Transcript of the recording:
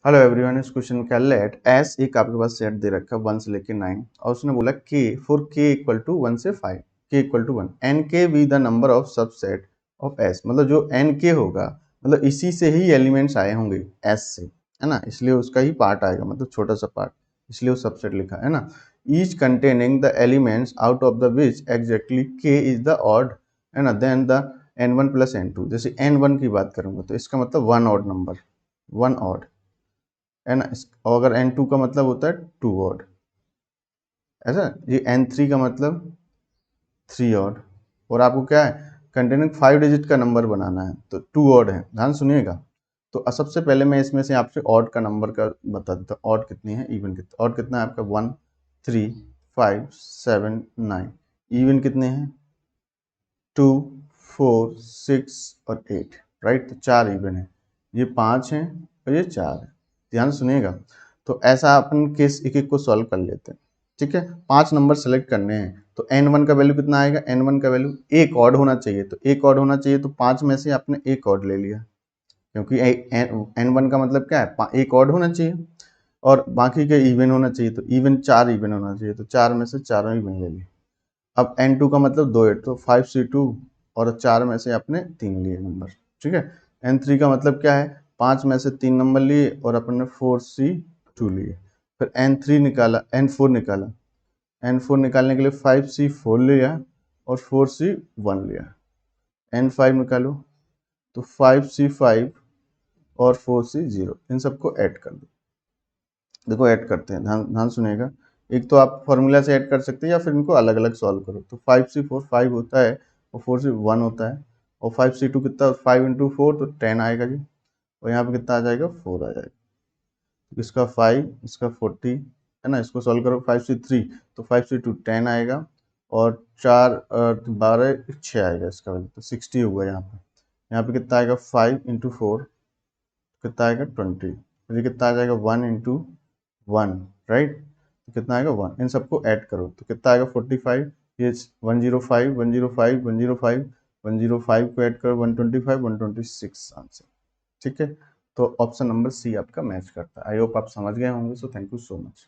Hello everyone, इस question का late S एक आपके पास सेट दे रखा है 1 से लेके 9 और उसने बोला के फॉर के इक्वल टू 1 से 5 के इक्वल टू 1 एन के be the number of subset of S. मतलब जो एन के होगा मतलब इसी से ही एलिमेंट्स आए होंगे एस से, है ना, इसलिए उसका ही पार्ट आएगा, मतलब छोटा सा पार्ट, इसलिए वो सबसेट लिखा है ना। Each containing the elements out of the which exactly के इज द ऑड, है ना, then the n1 plus n2। जैसे n1 की बात करूंगा तो इसका मतलब one odd number, one odd, है ना। और अगर n2 का मतलब होता है टू ऑड, ऐसा। ये n3 का मतलब थ्री ऑड। और आपको क्या है, कंटेनिंग 5 डिजिट का नंबर बनाना है तो टू ऑड है, ध्यान सुनिएगा। तो सबसे पहले मैं इसमें से आपसे ऑड का नंबर का बता देता हूँ, ऑड कितनी है, इवन कितना। ऑड कितना है आपका 1 3 5 7 9। इवन कितने हैं 2 4 6 और 8, राइट। तो चार इवन है, ये 5 हैं और ये 4 है। ध्यान सुनिएगा। तो ऐसा अपन केस एक एक को सॉल्व कर लेते हैं, ठीक है। 5 नंबर सेलेक्ट करने हैं तो n1 का वैल्यू कितना आएगा, n1 का वैल्यू एक ऑड होना चाहिए, तो एक ऑड होना चाहिए, तो 5 में से आपने एक ऑड ले लिया, क्योंकि n1 का मतलब क्या है, एक ऑड होना चाहिए और बाकी के इवन होना चाहिए, तो इवन 4 इवन होना चाहिए, तो 4 में से चारों इवन ले लिए। अब n2 का मतलब 2 8, तो 5c2 और 4 में से आपने 3 लिए नंबर, ठीक है। n3 का मतलब क्या है, 5 में से 3 नंबर लिए और अपन ने 4c2 लिए। फिर n3 निकाला, n4 निकाला, n4 निकालने के लिए 5c4 लिया और 4c1 लिया। n5 निकालो तो 5c5 और 4c0, इन सबको ऐड कर दो। देखो ऐड करते हैं, ध्यान ध्यान सुनिएगा। एक तो आप फॉर्मूला से ऐड कर सकते हैं या फिर इनको अलग अलग सॉल्व करो। तो 5c4 5 होता है और 4c1 होता है, और 5c2 कितना, 5 इंटू 4 तो 10 आएगा जी, और यहाँ पे कितना आ जाएगा 4 आ जाएगा। तो इसका 5 इसका 40, है ना। इसको सॉल्व करो 5c3 तो 5c2 10 आएगा और 4 12 6 आएगा इसका वैल्यू, तो 60 होगा यहाँ पे। यहाँ पे कितना आएगा 5 इंटू 4 कितना आएगा 20, फिर ये कितना आ जाएगा 1 इंटू 1, राइट। तो कितना आएगा 1, इन सबको ऐड करो तो कितना आएगा 45। ये 105 105 105 105 को ऐड करो 125 126 आंसर, ठीक है। तो ऑप्शन नंबर सी आपका मैच करता है। आई होप आप समझ गए होंगे। So thank you so much.